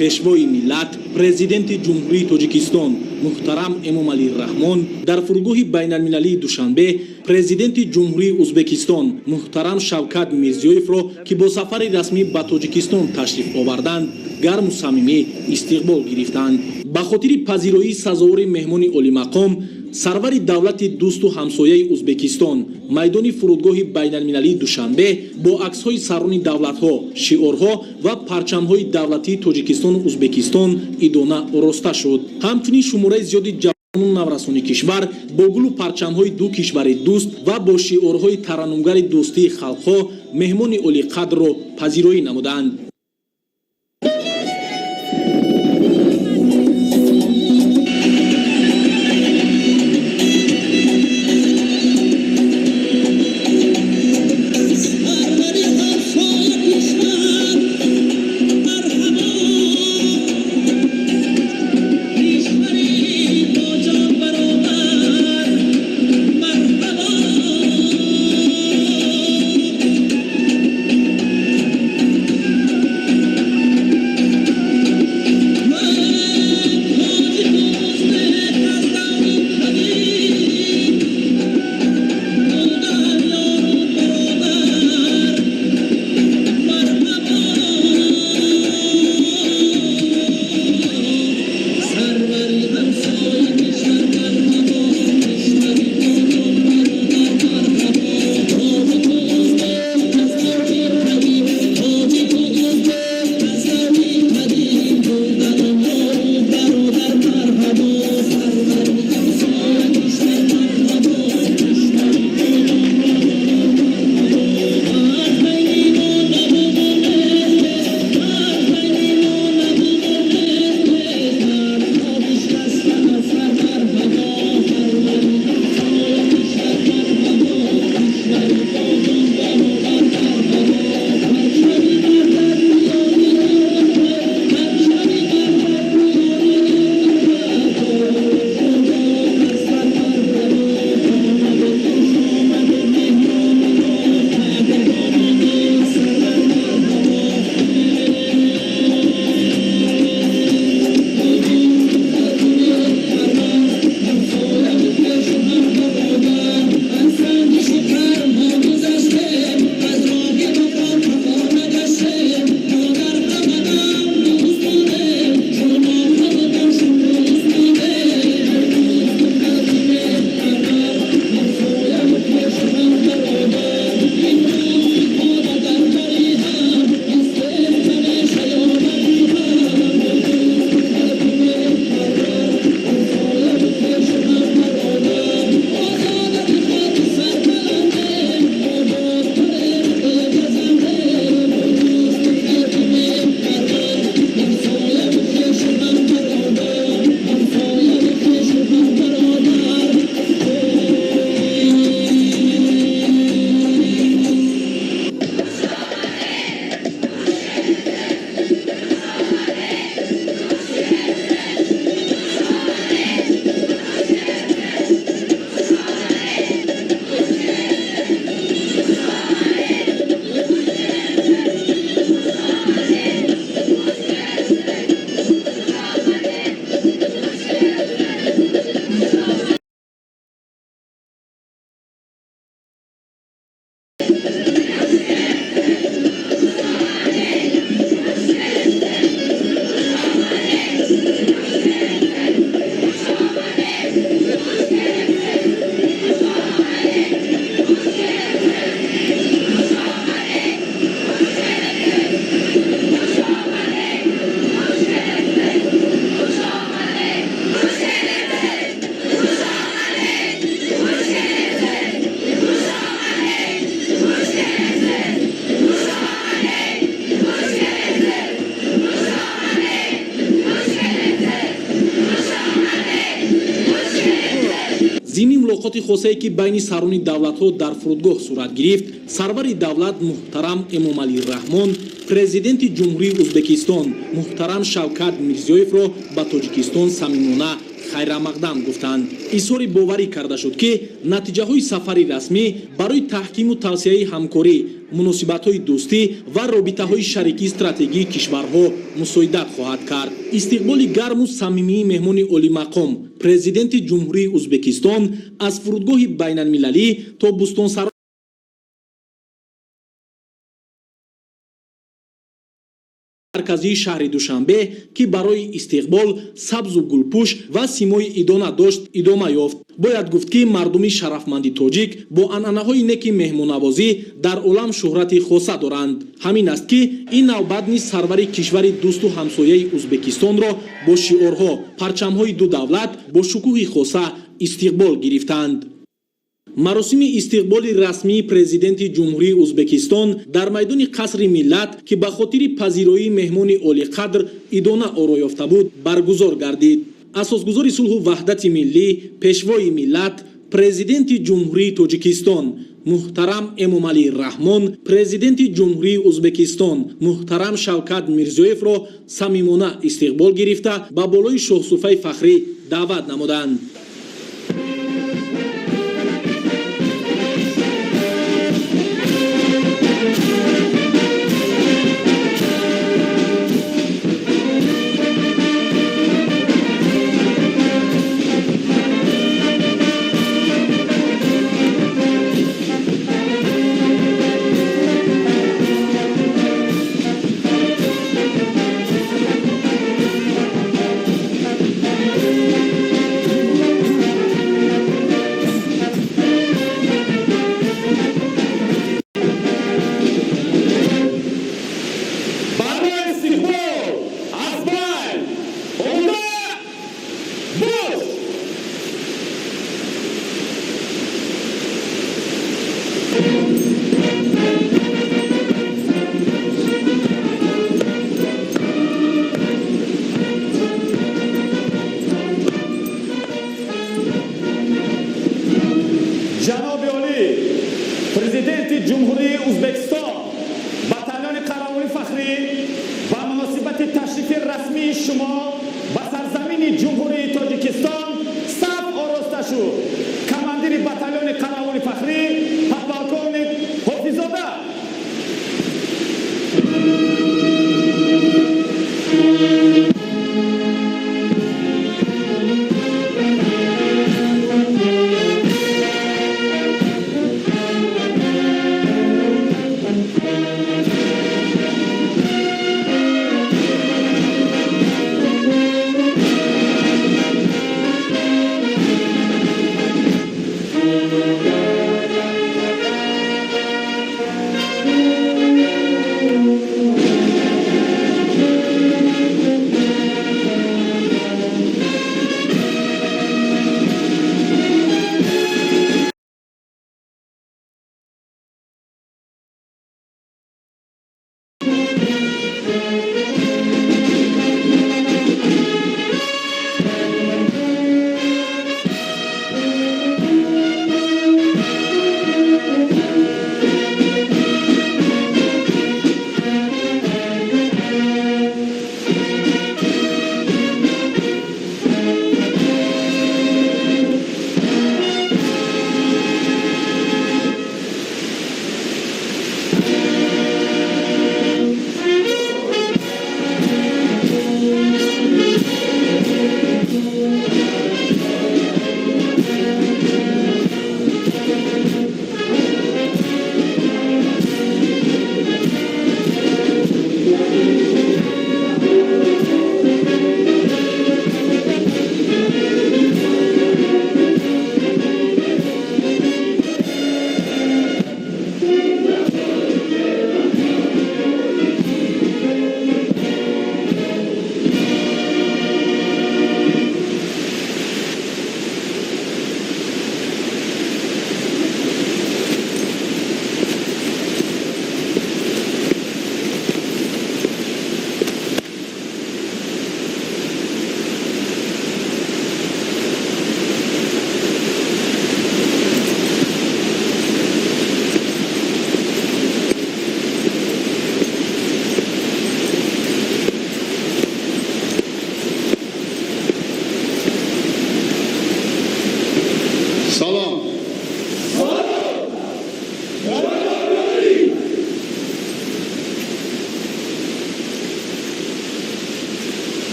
пешвои миллат президенти ҷумҳурии Тоҷикистон муҳтарам Эмомалӣ Раҳмон дар фурудгоҳи байналмилалии Душанбе президенти ҷумҳурии Узбекистон муҳтарам Шавкат Мирзиёевро ки бо сафари расмӣ ба Тоҷикистон ташриф оварданд гарму самимӣ истиқбол гирифтанд. ба хотири пазироии сазовори меҳмони олимақом сарвари давлати дӯсту ҳамсояи Узбекистон майдони фурудгоҳи байналмилалии Душанбе бо аксҳои сарони давлатҳо, шиорҳо ва парчамҳои давлатии Тоҷикистону Узбекистон идона ороста шуд. ҳамчунин шумораи зиёди ҷавону наврасони кишвар бо гулу парчамҳои ду кишвари дӯст ва бо шиорҳои тараннумгари дӯстии халқҳо меҳмони олиқадрро пазироӣ намуданд. зимни мулоқоти хосае ки байни сарони давлатҳо дар фурудгоҳ сурат гирифт, сарвари давлат муҳтарам Эмомалӣ Раҳмон президенти ҷумҳурии Узбекистон муҳтарам Шавкат Мирзиёевро ба Тоҷикистон самимона хайрамақдам гуфтанд. изҳори боварӣ карда шуд ки натиҷаҳои сафари расмӣ барои таҳкиму тавсеяи ҳамкорӣ, муносибатҳои дӯстӣ ва робитаҳои шарикии стратегии кишварҳо мусоидат хоҳад кард. истиқболи гарму самимии меҳмони олимақом президенти ҷумҳурии ӯзбекистон аз фурудгоҳи байналмилалӣ то бустонсарои марказии шаҳри Душанбе ки барои истиқбол сабзу гулпӯш ва симои идона дошт идома ёфт. бояд гуфт ки мардуми шарафманди тоҷик бо анъанаҳои неки меҳмоннавозӣ дар олам шӯҳрати хоса доранд. ҳамин аст ки ин навбат низ сарвари кишвари дӯсту ҳамсояи Ӯзбекистонро бо шиорҳо, парчамҳои ду давлат бо шукӯҳи хоса истиқбол гирифтанд. маросими истиқболи расмии президенти ҷумҳурии Ӯзбекистон дар майдони қасри миллат ки ба хотири пазироии меҳмони олиқадр идона оро ёфта буд баргузор гардид. асосгузори сулҳу ваҳдати миллӣ, пешвои миллат, президенти ҷумҳурии Тоҷикистон муҳтарам Эмомалӣ Раҳмон, президенти ҷумҳурии Ӯзбекистон муҳтарам Шавкат Мирзиёевро самимона истиқбол гирифта ба болои шоҳсуфаи фахрӣ даъват намуданд.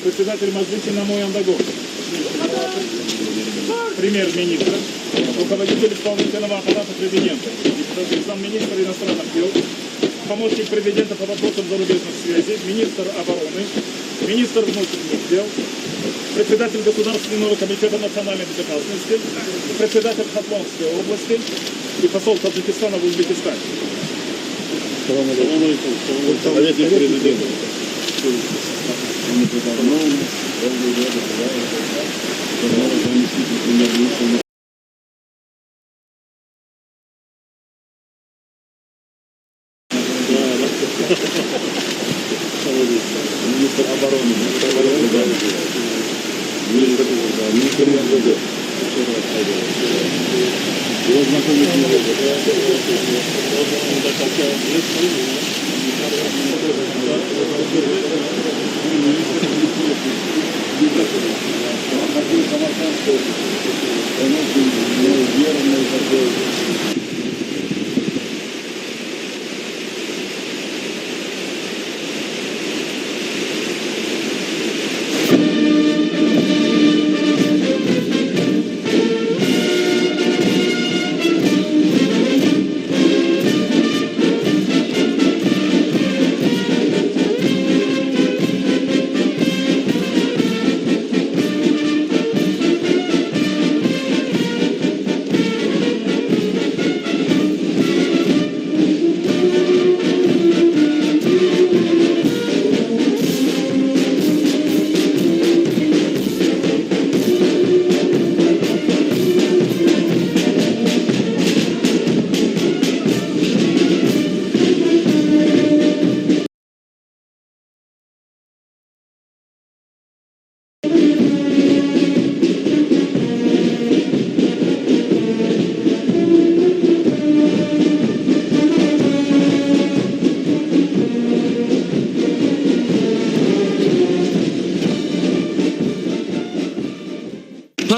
Председатель Маджлиса Намояндагов, премьер-министр, руководитель исполнительного аппарата президента, замминистра иностранных дел, помощник президента по вопросам зарубежных связей, министр обороны, министр внутренних дел, председатель Государственного комитета национальной безопасности, председатель Хатлонской области и посол Таджикистана в Узбекистане. Министр обороны, его знакомый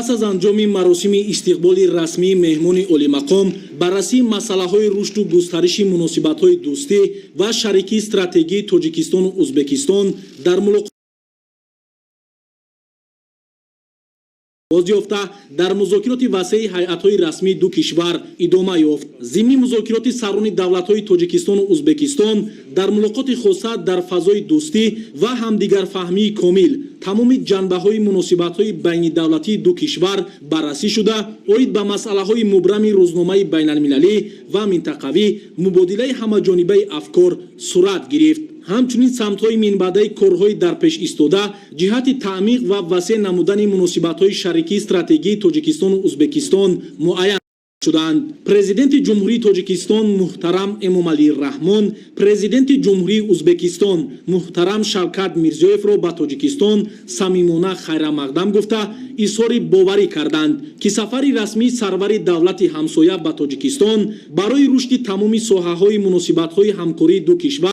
پس از انجام مراسم استقبال رسمی مهمان عالی مقام بررسی مسائل رشد و گسترش مناسبت‌های دوستی و شریکی استراتژی تاجیکستان و ازبکستان در ملاقات بازیافته در مذاکرات وسیع هیئت‌های رسمی دو کشور ادامه یافت. ضمن مذاکرات سران دولت‌های تاجیکستان و ازبکستان در ملاقات خاصه در فضای دوستی و همدیگر فهمی کامل تمام جنبه‌های مناسبت‌های بین دولتی دو کشور بررسی شده، اید به مسائل‌های مبرم روزنامه بین‌المللی و منطقوی مبادله همه‌جانبه افکار صورت گرفت. همچنین سمت‌های منبعده کارهای در پیش ایستاده جهت تعمیق و وسیع نمودن مناسبت‌های شریکی استراتژی تاجیکستان و ازبکستان معین شدند. پرزیدنت جمهوری تاجیکستان محترم امامعلی رحمان، پرزیدنت جمهوری ازبکستان محترم شوکت میرزیویف را به تاجیکستان صمیمانه خیرمقدم گفته اظهار باوری کردند که سفر رسمی سرور دولت همسایه به تاجیکستان برای رشد تمام ساحه‌های مناسبت‌های همکاری دو کشور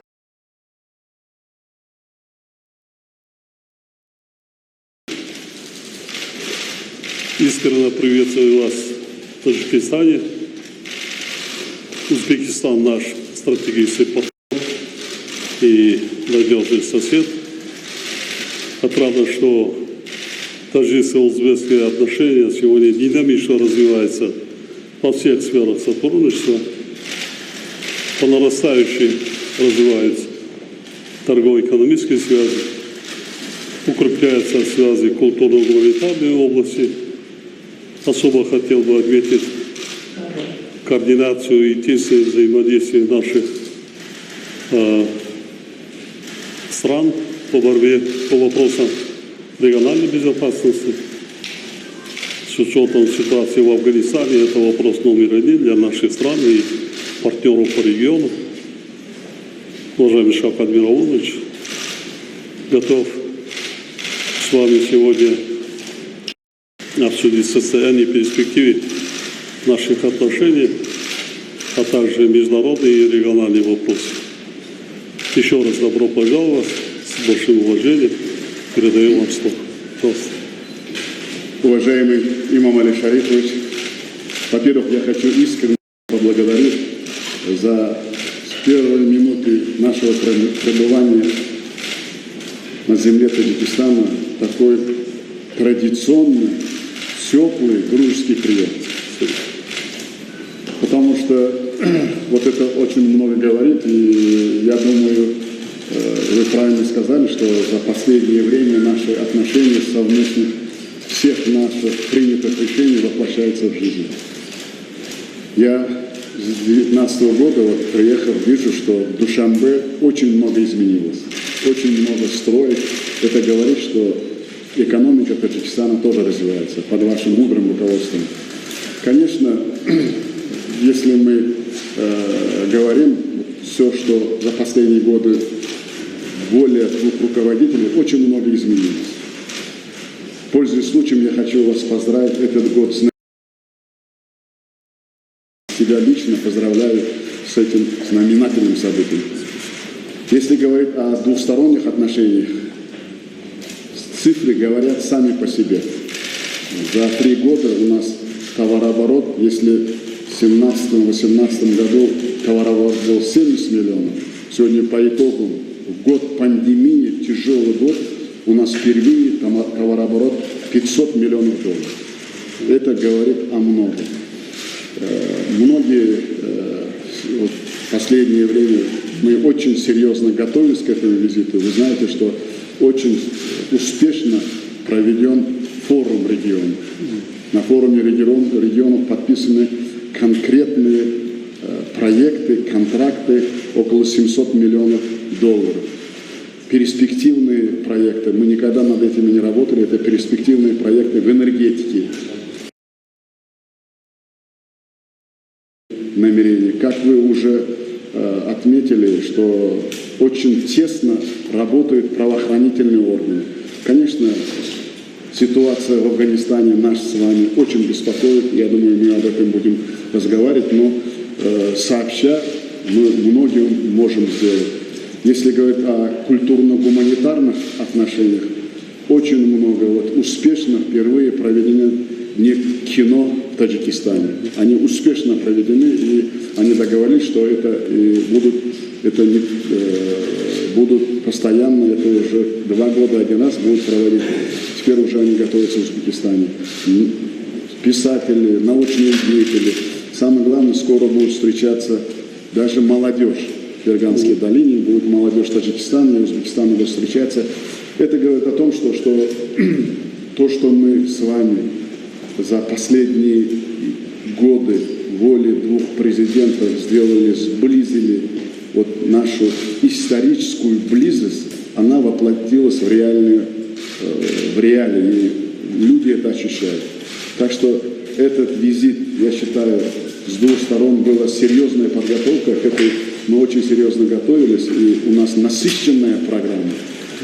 Искренне приветствую вас в Таджикистане. Узбекистан наш стратегический партнер и надежный сосед. Отрадно, что таджикско-узбекские отношения сегодня динамично развиваются во всех сферах сотрудничества. По нарастающей развиваются торгово-экономические связи, укрепляются связи культурно-гуманитарной области. Особо хотел бы отметить координацию и тесное взаимодействие наших стран по борьбе по вопросам региональной безопасности. С учетом ситуации в Афганистане это вопрос номер один для наших стран и партнеров по региону. Уважаемый Шавкат Миронович, готов с вами сегодня обсудить состояние и перспективы наших отношений, а также международные и региональные вопросы. Еще раз добро пожаловать, с большим уважением передаю вам слово. Пожалуйста. Уважаемый имам Али Шарифович, во-первых, я хочу искренне поблагодарить за первые минуты нашего пребывания на земле Таджикистана такой традиционный, теплый, дружеский прием. Потому что вот это очень много говорит, и я думаю, вы правильно сказали, что за последнее время наши отношения совместных всех наших принятых решений воплощаются в жизнь. Я с 2019 года приехал, вижу, что в Душанбе очень много изменилось, очень много строек. Это говорит, что экономика Таджикистана тоже развивается под вашим мудрым руководством. Конечно, если мы говорим все, что за последние годы более 2 руководителей, очень много изменилось. Пользуясь случаем, я хочу вас поздравить этот год с себя лично поздравляю с этим знаменательным событием. Если говорить о двусторонних отношениях, цифры говорят сами по себе. За 3 года у нас товарооборот, если в 2017-2018 году товарооборот был 70 миллионов, сегодня по итогу в год пандемии, тяжелый год, у нас впервые товарооборот 500 миллионов долларов. Это говорит о многом. Многие в последнее время мы очень серьезно готовились к этому визиту. Вы знаете, что очень успешно проведен форум регионов. На форуме регионов подписаны конкретные проекты, контракты около 700 миллионов долларов. Перспективные проекты, мы никогда над этими не работали, это перспективные проекты в энергетике. Намерение. Как вы уже отметили, что очень тесно работают правоохранительные органы. Конечно, ситуация в Афганистане нас с вами очень беспокоит. Я думаю, мы об этом будем разговаривать, но сообща мы многим можем сделать. Если говорить о культурно-гуманитарных отношениях, очень много успешно впервые проведено не кино в Таджикистане. Они успешно проведены, и они договорились, что будут постоянно, это уже 2 года один раз будут проводить. Теперь уже они готовятся в Узбекистане. Писатели, научные деятели. Самое главное, скоро будут встречаться даже молодежь. В Ферганской долине будет молодежь Таджикистана и Узбекистана будут встречаться. Это говорит о том, что то, что мы с вами за последние годы воли 2 президентов сделали, сблизили нашу историческую близость, она воплотилась в реалии, и люди это ощущают. Так что этот визит, я считаю, с 2 сторон была серьезная подготовка к этой. Мы очень серьезно готовились, и у нас насыщенная программа.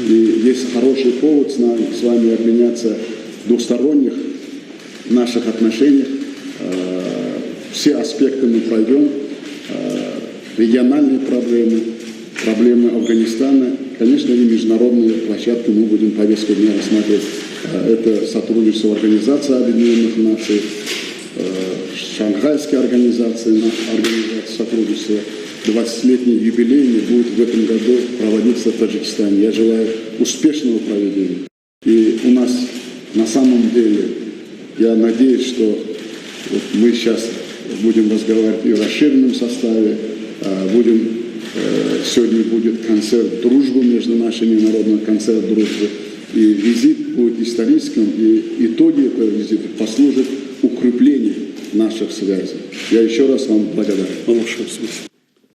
И есть хороший повод с вами обменяться в двусторонних наших отношениях. Все аспекты мы пройдем. Региональные проблемы Афганистана, конечно, и международные площадки мы будем повестку дня рассматривать. Это сотрудничество Организации Объединенных Наций, Шанхайской организации сотрудничества. 20-летний юбилейный будет в этом году проводиться в Таджикистане. Я желаю успешного проведения. И у нас на самом деле, я надеюсь, что мы сейчас будем разговаривать и в расширенном составе, сегодня будет концерт дружбы между нашими народами, концерт дружбы. И визит будет историческим, и итоги этого визита послужат укреплению наших связей. Я еще раз вам благодарен.